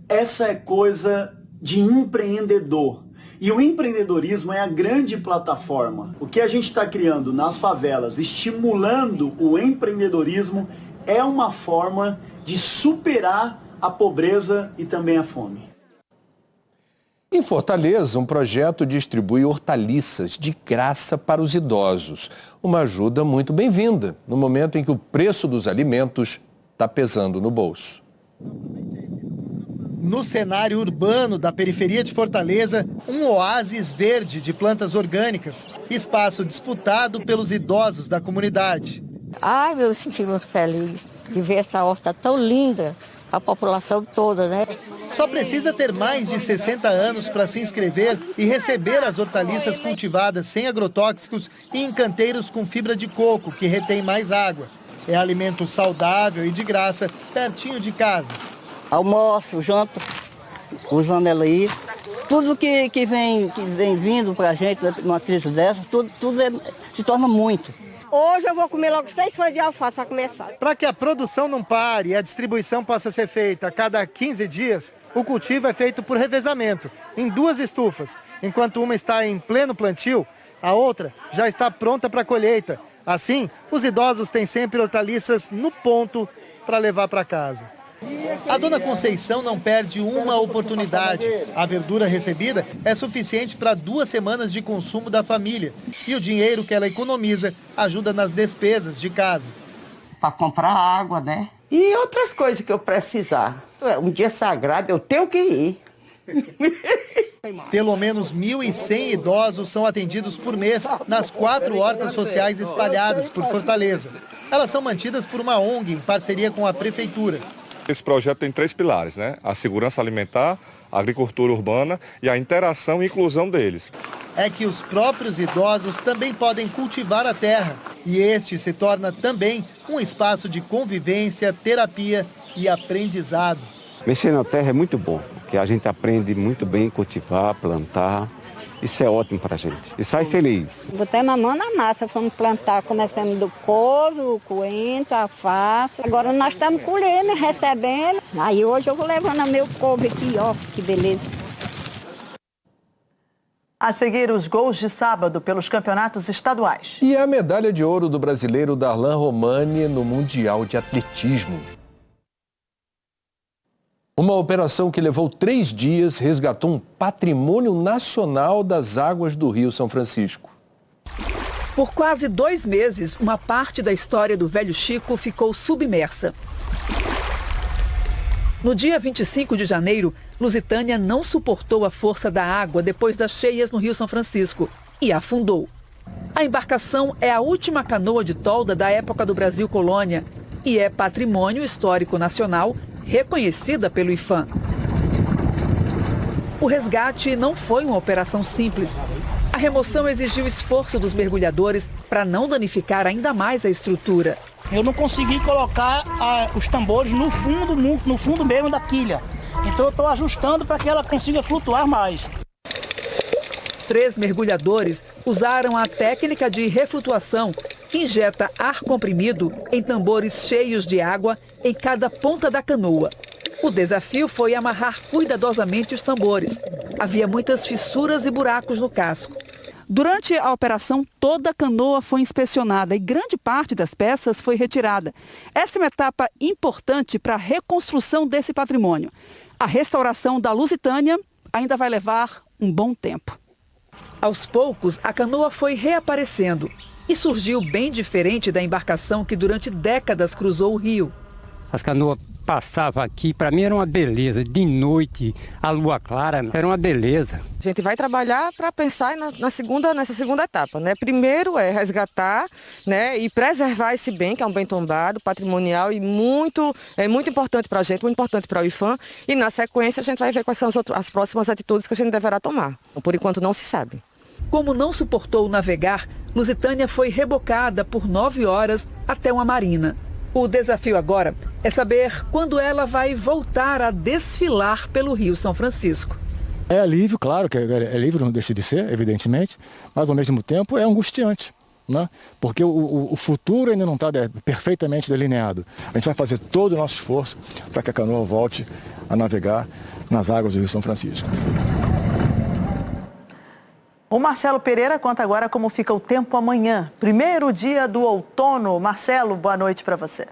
Essa é coisa de empreendedor. E o empreendedorismo é a grande plataforma. O que a gente está criando nas favelas, estimulando o empreendedorismo, é uma forma de superar a pobreza e também a fome. Em Fortaleza, um projeto distribui hortaliças de graça para os idosos. Uma ajuda muito bem-vinda, no momento em que o preço dos alimentos está pesando no bolso. No cenário urbano da periferia de Fortaleza, um oásis verde de plantas orgânicas, espaço disputado pelos idosos da comunidade. Ai, eu me senti muito feliz de ver essa horta tão linda, a população toda, né? Só precisa ter mais de 60 anos para se inscrever e receber as hortaliças cultivadas sem agrotóxicos e em canteiros com fibra de coco, que retém mais água. É alimento saudável e de graça, pertinho de casa. Almoço, janto, usando ela aí. Tudo que vem vindo para a gente numa crise dessa, tudo se torna muito. Hoje eu vou comer logo 6 folhas de alface para começar. Para que a produção não pare e a distribuição possa ser feita a cada 15 dias, o cultivo é feito por revezamento, em 2 estufas. Enquanto uma está em pleno plantio, a outra já está pronta para colheita. Assim, os idosos têm sempre hortaliças no ponto para levar para casa. A dona Conceição não perde uma oportunidade. A verdura recebida é suficiente para 2 semanas de consumo da família. E o dinheiro que ela economiza ajuda nas despesas de casa. Para comprar água, né? E outras coisas que eu precisar. Um dia sagrado, eu tenho que ir. Pelo menos 1.100 idosos são atendidos por mês nas 4 hortas sociais espalhadas por Fortaleza. Elas são mantidas por uma ONG em parceria com a prefeitura. Esse projeto tem 3 pilares, né? A segurança alimentar, a agricultura urbana e a interação e inclusão deles. É que os próprios idosos também podem cultivar a terra. E este se torna também um espaço de convivência, terapia e aprendizado. Mexer na terra é muito bom, porque a gente aprende muito bem cultivar, plantar. Isso é ótimo para a gente. E sai feliz. Botei a mão na massa, fomos plantar, começamos do couve, o coentro, a alface. Agora nós estamos colhendo, recebendo. Aí hoje eu vou levando meu couve aqui, ó, que beleza. A seguir, os gols de sábado pelos campeonatos estaduais. E a medalha de ouro do brasileiro Darlan Romani no Mundial de Atletismo. Uma operação que levou 3 dias resgatou um patrimônio nacional das águas do Rio São Francisco. Por quase 2 meses, uma parte da história do Velho Chico ficou submersa. No dia 25 de janeiro, Lusitânia não suportou a força da água depois das cheias no Rio São Francisco e afundou. A embarcação é a última canoa de tolda da época do Brasil Colônia e é patrimônio histórico nacional reconhecida pelo IPHAN. O resgate não foi uma operação simples. A remoção exigiu esforço dos mergulhadores para não danificar ainda mais a estrutura. Eu não consegui colocar os tambores no fundo mesmo da quilha. Então eu estou ajustando para que ela consiga flutuar mais. 3 mergulhadores usaram a técnica de reflutuação, que injeta ar comprimido em tambores cheios de água em cada ponta da canoa. O desafio foi amarrar cuidadosamente os tambores. Havia muitas fissuras e buracos no casco. Durante a operação, toda a canoa foi inspecionada e grande parte das peças foi retirada. Essa é uma etapa importante para a reconstrução desse patrimônio. A restauração da Lusitânia ainda vai levar um bom tempo. Aos poucos, a canoa foi reaparecendo e surgiu bem diferente da embarcação que durante décadas cruzou o rio. As canoas passavam aqui, para mim era uma beleza. De noite, a lua clara, era uma beleza. A gente vai trabalhar para pensar nessa segunda etapa, né? Primeiro é resgatar, né, e preservar esse bem, que é um bem tombado, patrimonial e muito importante para a gente, muito importante para o IPHAN. E na sequência a gente vai ver quais são as próximas atitudes que a gente deverá tomar. Por enquanto não se sabe. Como não suportou navegar, Lusitânia foi rebocada por 9 horas até uma marina. O desafio agora é saber quando ela vai voltar a desfilar pelo Rio São Francisco. É alívio, claro que é alívio, não deixa de ser, evidentemente, mas ao mesmo tempo é angustiante, né? Porque o futuro ainda não está perfeitamente delineado. A gente vai fazer todo o nosso esforço para que a canoa volte a navegar nas águas do Rio São Francisco. O Marcelo Pereira conta agora como fica o tempo amanhã. Primeiro dia do outono. Marcelo, boa noite para você.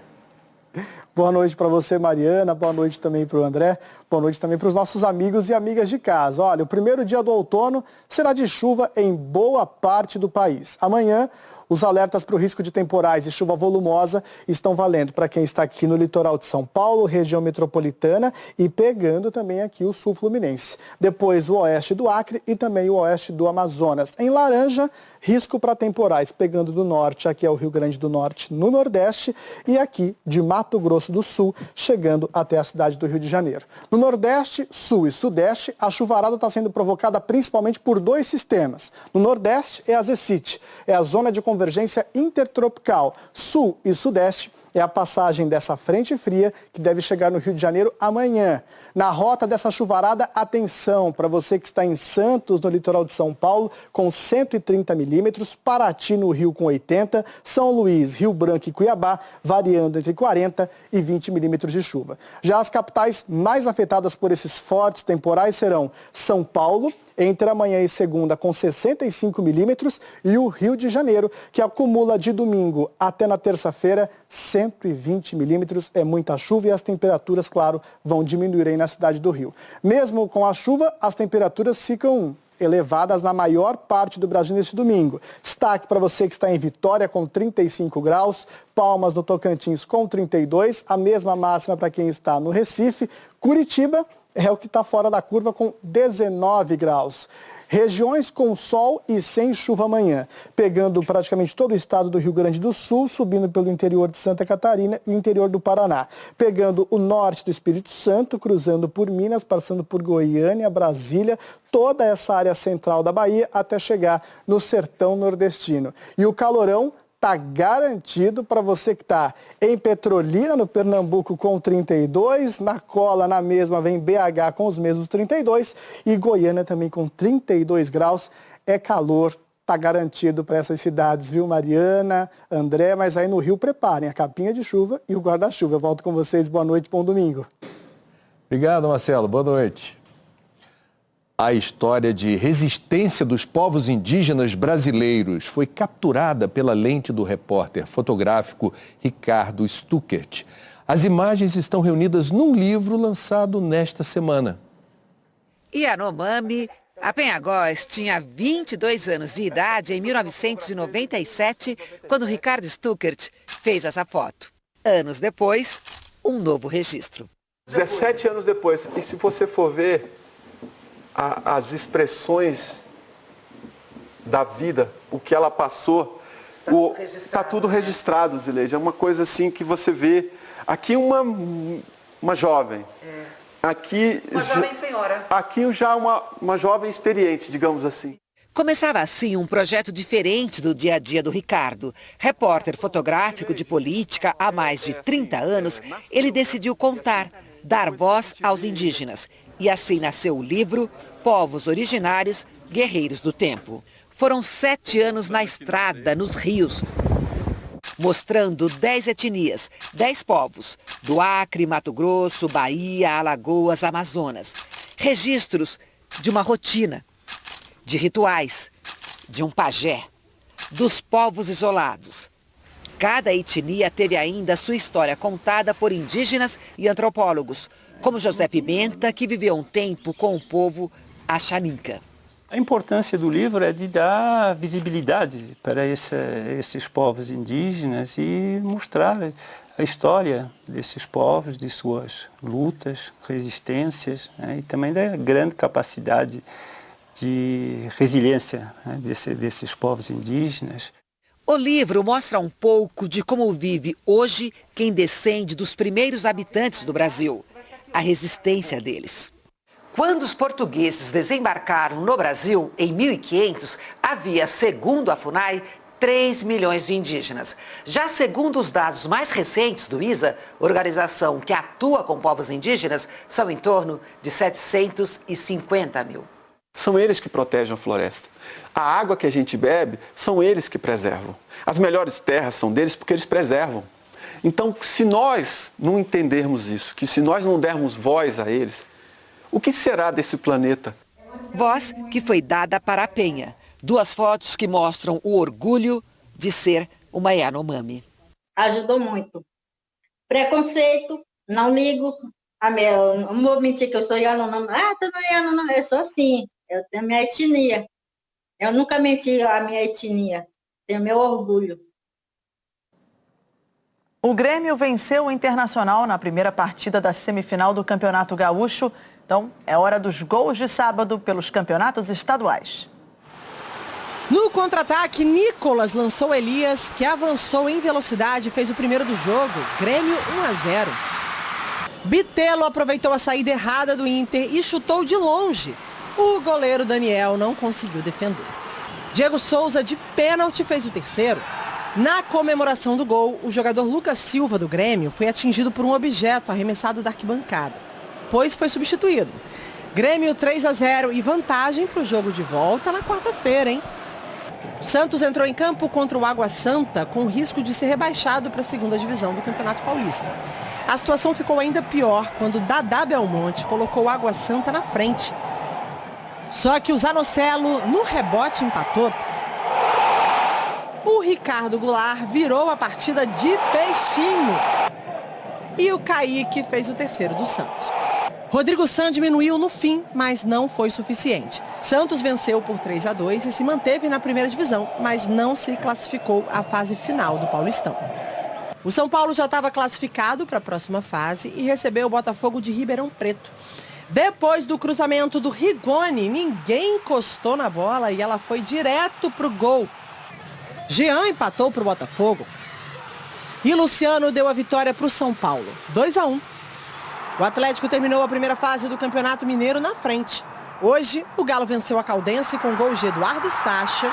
Boa noite para você, Mariana. Boa noite também para o André. Boa noite também para os nossos amigos e amigas de casa. Olha, o primeiro dia do outono será de chuva em boa parte do país. Amanhã, os alertas para o risco de temporais e chuva volumosa estão valendo para quem está aqui no litoral de São Paulo, região metropolitana e pegando também aqui o sul fluminense. Depois o oeste do Acre e também o oeste do Amazonas. Em laranja, risco para temporais pegando do norte, aqui é o Rio Grande do Norte, no Nordeste e aqui de Mato Grosso do Sul, chegando até a cidade do Rio de Janeiro. No Nordeste, Sul e Sudeste, a chuvarada está sendo provocada principalmente por 2 sistemas. No Nordeste é a Zecite, é a zona de convergência intertropical. Sul e Sudeste é a passagem dessa frente fria que deve chegar no Rio de Janeiro amanhã. Na rota dessa chuvarada, atenção para você que está em Santos, no litoral de São Paulo, com 130 milímetros, Paraty no Rio com 80, São Luís, Rio Branco e Cuiabá, variando entre 40 e 20 milímetros de chuva. Já as capitais mais afetadas por esses fortes temporais serão São Paulo, entre amanhã e segunda com 65 milímetros e o Rio de Janeiro, que acumula de domingo até na terça-feira 120 milímetros. É muita chuva e as temperaturas, claro, vão diminuir aí na cidade do Rio. Mesmo com a chuva, as temperaturas ficam elevadas na maior parte do Brasil nesse domingo. Destaque para você que está em Vitória com 35 graus, Palmas no Tocantins com 32, a mesma máxima para quem está no Recife, Curitiba é o que está fora da curva com 19 graus. Regiões com sol e sem chuva amanhã, pegando praticamente todo o estado do Rio Grande do Sul, subindo pelo interior de Santa Catarina e o interior do Paraná. Pegando o norte do Espírito Santo, cruzando por Minas, passando por Goiânia, Brasília, toda essa área central da Bahia, até chegar no sertão nordestino. E o calorão está garantido para você que está em Petrolina, no Pernambuco, com 32. Na cola, na mesma, vem BH com os mesmos 32. E Goiânia também com 32 graus. É calor, está garantido para essas cidades, viu, Mariana, André? Mas aí no Rio, preparem a capinha de chuva e o guarda-chuva. Eu volto com vocês. Boa noite, bom domingo. Obrigado, Marcelo. Boa noite. A história de resistência dos povos indígenas brasileiros foi capturada pela lente do repórter fotográfico Ricardo Stuckert. As imagens estão reunidas num livro lançado nesta semana. Yanomami Apenhagós tinha 22 anos de idade em 1997, quando Ricardo Stuckert fez essa foto. Anos depois, um novo registro. 17 anos depois, e se você for ver as expressões da vida, o que ela passou, está tudo registrado, Zileide. É uma coisa assim que você vê aqui uma jovem. Aqui, uma jovem senhora. Aqui já uma jovem experiente, digamos assim. Começava assim um projeto diferente do dia a dia do Ricardo. Repórter fotográfico de política há mais de 30 anos, ele decidiu contar, dar voz aos indígenas. E assim nasceu o livro Povos Originários, Guerreiros do Tempo. Foram 7 anos na estrada, nos rios, mostrando 10 etnias, 10 povos, do Acre, Mato Grosso, Bahia, Alagoas, Amazonas. Registros de uma rotina, de rituais, de um pajé, dos povos isolados. Cada etnia teve ainda sua história contada por indígenas e antropólogos, como José Pimenta, que viveu um tempo com o povo Axaninca. A importância do livro é de dar visibilidade para esses povos indígenas e mostrar a história desses povos, de suas lutas, resistências, né, e também da grande capacidade de resiliência, né, desses povos indígenas. O livro mostra um pouco de como vive hoje quem descende dos primeiros habitantes do Brasil, a resistência deles. Quando os portugueses desembarcaram no Brasil, em 1500, havia, segundo a FUNAI, 3 milhões de indígenas. Já segundo os dados mais recentes do ISA, organização que atua com povos indígenas, são em torno de 750 mil. São eles que protegem a floresta. A água que a gente bebe, são eles que preservam. As melhores terras são deles porque eles preservam. Então, se nós não entendermos isso, que se nós não dermos voz a eles, o que será desse planeta? Voz que foi dada para a Penha. 2 fotos que mostram o orgulho de ser uma Yanomami. Ajudou muito. Preconceito, não ligo. Não vou mentir que eu sou Yanomami. Tu não é Yanomami, eu sou assim. Eu tenho minha etnia. Eu nunca menti a minha etnia. Tenho meu orgulho. O Grêmio venceu o Internacional na primeira partida da semifinal do Campeonato Gaúcho. Então, é hora dos gols de sábado pelos campeonatos estaduais. No contra-ataque, Nicolas lançou Elias, que avançou em velocidade e fez o primeiro do jogo. Grêmio 1-0. Bitelo aproveitou a saída errada do Inter e chutou de longe. O goleiro Daniel não conseguiu defender. Diego Souza, de pênalti, fez o terceiro. Na comemoração do gol, o jogador Lucas Silva, do Grêmio, foi atingido por um objeto arremessado da arquibancada, pois foi substituído. Grêmio 3-0 e vantagem para o jogo de volta na quarta-feira, hein? O Santos entrou em campo contra o Água Santa com risco de ser rebaixado para a segunda divisão do Campeonato Paulista. A situação ficou ainda pior quando Dadá Belmonte colocou o Água Santa na frente. Só que o Zanocelo, no rebote, empatou. O Ricardo Goulart virou a partida de peixinho. E o Kaique fez o terceiro do Santos. Rodrigo San diminuiu no fim, mas não foi suficiente. Santos venceu por 3-2 e se manteve na primeira divisão, mas não se classificou à fase final do Paulistão. O São Paulo já estava classificado para a próxima fase e recebeu o Botafogo de Ribeirão Preto. Depois do cruzamento do Rigoni, ninguém encostou na bola e ela foi direto para o gol. Jean empatou para o Botafogo. E Luciano deu a vitória para o São Paulo, 2-1. O Atlético terminou a primeira fase do Campeonato Mineiro na frente. Hoje, o Galo venceu a Caldense com gols de Eduardo Sacha,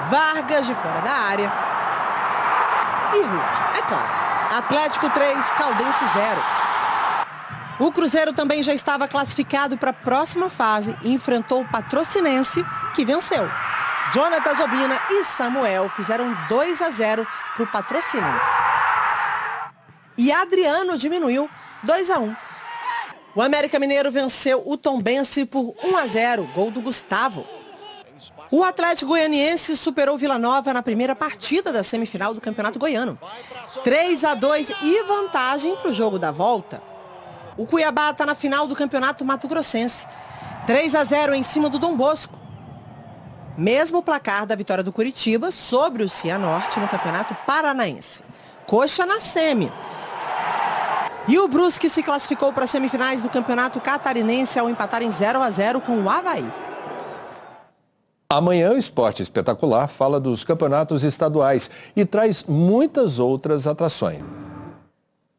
Vargas de fora da área e Hulk, é claro. Atlético 3, Caldense 0. O Cruzeiro também já estava classificado para a próxima fase e enfrentou o Patrocinense, que venceu. Jonathan Zobina e Samuel fizeram 2-0 para o Patrocinense. E Adriano diminuiu 2-1. O América Mineiro venceu o Tombense por 1-0, gol do Gustavo. O Atlético Goianiense superou Vila Nova na primeira partida da semifinal do Campeonato Goiano. 3-2 e vantagem para o jogo da volta. O Cuiabá está na final do Campeonato Mato Grossense. 3-0 em cima do Dom Bosco. Mesmo placar da vitória do Curitiba sobre o Cianorte no Campeonato Paranaense. Coxa na semi. E o Brusque se classificou para as semifinais do Campeonato Catarinense ao empatar em 0-0 com o Avaí. Amanhã o Esporte Espetacular fala dos campeonatos estaduais e traz muitas outras atrações.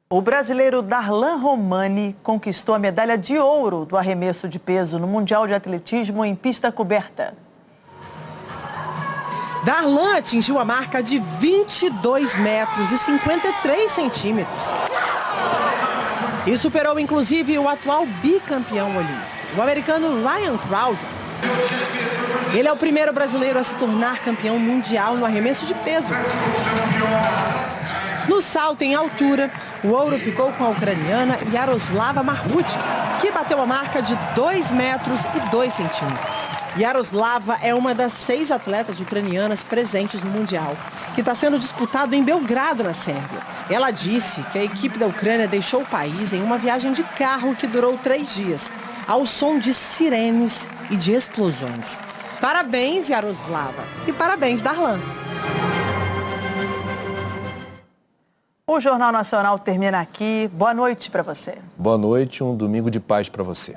O brasileiro Darlan Romani conquistou a medalha de ouro do arremesso de peso no Mundial de Atletismo em pista coberta. Darlan atingiu a marca de 22 metros e 53 centímetros. E superou, inclusive, o atual bicampeão olímpico, o americano Ryan Krause. Ele é o primeiro brasileiro a se tornar campeão mundial no arremesso de peso. No salto em altura, o ouro ficou com a ucraniana Yaroslava Marhutka, que bateu a marca de 2 metros e 2 centímetros. Yaroslava é uma das 6 atletas ucranianas presentes no Mundial, que está sendo disputado em Belgrado, na Sérvia. Ela disse que a equipe da Ucrânia deixou o país em uma viagem de carro que durou 3 dias, ao som de sirenes e de explosões. Parabéns, Yaroslava, e parabéns, Darlan. O Jornal Nacional termina aqui. Boa noite para você. Boa noite, um domingo de paz para você.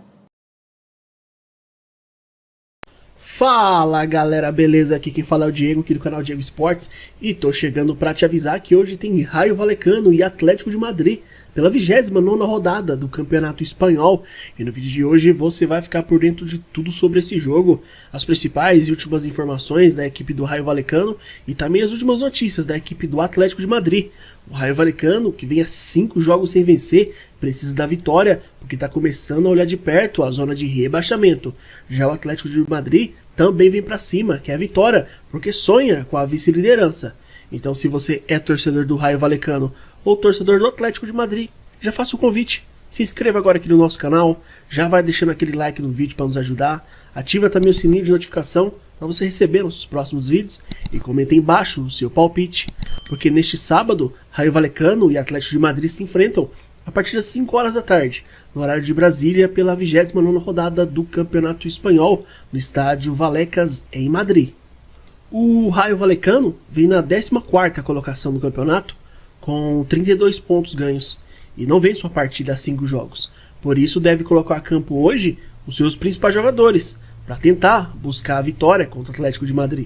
Fala galera, beleza? Aqui quem fala é o Diego, aqui do canal Diego Esportes, e tô chegando para te avisar que hoje tem Raio Vallecano e Atlético de Madrid pela 29ª rodada do Campeonato Espanhol, e no vídeo de hoje você vai ficar por dentro de tudo sobre esse jogo, as principais e últimas informações da equipe do Raio Vallecano e também as últimas notícias da equipe do Atlético de Madrid. O Raio Vallecano, que vem a 5 jogos sem vencer, precisa da vitória, porque está começando a olhar de perto a zona de rebaixamento. Já o Atlético de Madrid também vem para cima, que é a vitória, porque sonha com a vice-liderança. Então, se você é torcedor do Raio Vallecano ou torcedor do Atlético de Madrid, já faça o convite. Se inscreva agora aqui no nosso canal, já vai deixando aquele like no vídeo para nos ajudar. Ativa também o sininho de notificação para você receber nossos próximos vídeos. E comenta aí embaixo o seu palpite, porque neste sábado, Raio Vallecano e Atlético de Madrid se enfrentam a partir das 5 horas da tarde, no horário de Brasília, pela 29ª rodada do Campeonato Espanhol, no estádio Vallecas, em Madrid. O Raio Vallecano vem na 14ª colocação do campeonato, com 32 pontos ganhos, e não vence sua partida a 5 jogos. Por isso deve colocar a campo hoje os seus principais jogadores, para tentar buscar a vitória contra o Atlético de Madrid.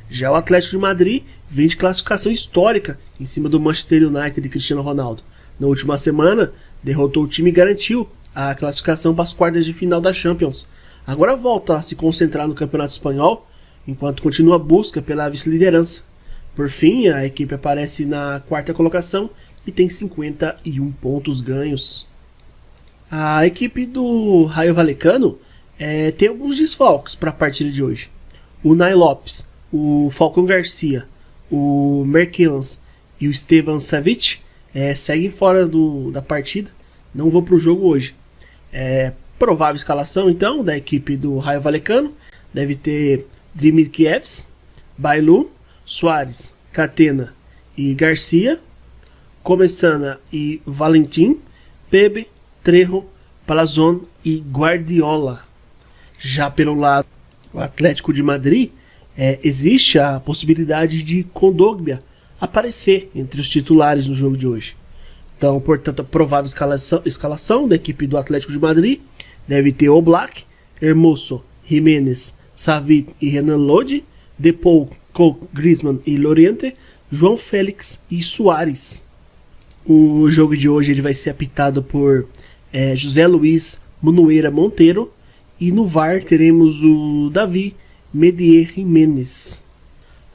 Já o Atlético de Madrid vem de classificação histórica em cima do Manchester United de Cristiano Ronaldo. Na última semana, derrotou o time e garantiu a classificação para as quartas de final da Champions. Agora volta a se concentrar no Campeonato Espanhol, enquanto continua a busca pela vice-liderança. Por fim, a equipe aparece na 4ª colocação e tem 51 pontos ganhos. A equipe do Raio Vallecano tem alguns desfalques para a partida de hoje. O Nai Lopes, o Falcão Garcia, o Merkelans e o Esteban Savic seguem fora da partida, não vão para o jogo hoje. Provável escalação então da equipe do Raio Vallecano deve ter Dimitrievs, Bailu, Soares, Catena e Garcia, Comessana e Valentim, Pepe, Trejo, Palazón e Guardiola. Já pelo lado do Atlético de Madrid, existe a possibilidade de Kondogbia aparecer entre os titulares no jogo de hoje. Então, portanto, a provável escalação da equipe do Atlético de Madrid deve ter Oblak, Hermoso, Jiménez, Savic e Renan Lodi, Depou, Coque, Griezmann e Llorente, João Félix e Soares. O jogo de hoje ele vai ser apitado por José Luiz Munueira Monteiro, e no VAR teremos o Davi Medier Jiménez.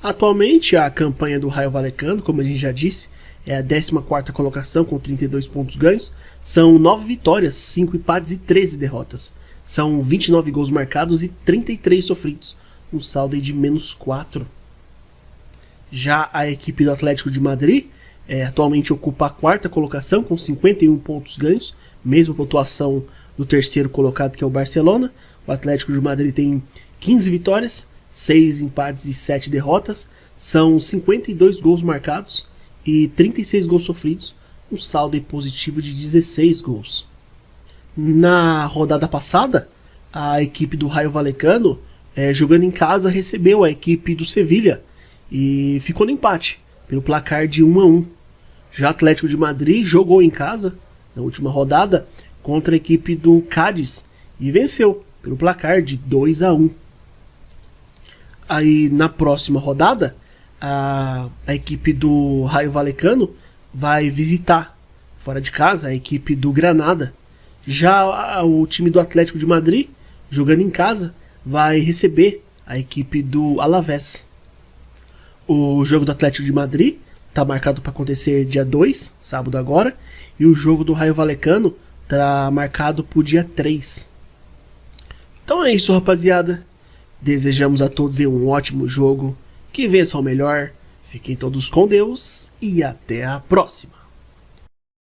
Atualmente a campanha do Raio Vallecano, como a gente já disse, é a 14ª colocação com 32 pontos ganhos. São 9 vitórias, 5 empates e 13 derrotas. São 29 gols marcados e 33 sofridos, um saldo de -4. Já a equipe do Atlético de Madrid atualmente ocupa a 4ª colocação com 51 pontos ganhos, mesma pontuação do terceiro colocado, que é o Barcelona. O Atlético de Madrid tem 15 vitórias, 6 empates e 7 derrotas. São 52 gols marcados e 36 gols sofridos, um saldo positivo de 16 gols. Na rodada passada, a equipe do Raio Vallecano, jogando em casa, recebeu a equipe do Sevilha e ficou no empate, pelo placar de 1-1. Já o Atlético de Madrid jogou em casa, na última rodada, contra a equipe do Cádiz e venceu, pelo placar de 2-1. Aí na próxima rodada, a equipe do Raio Vallecano vai visitar fora de casa, a equipe do Granada. Já o time do Atlético de Madrid, jogando em casa, vai receber a equipe do Alavés. O jogo do Atlético de Madrid está marcado para acontecer dia 2, sábado agora, e o jogo do Raio Vallecano está marcado para o dia 3. Então é isso, rapaziada. Desejamos a todos um ótimo jogo, que vença o melhor, fiquem todos com Deus e até a próxima.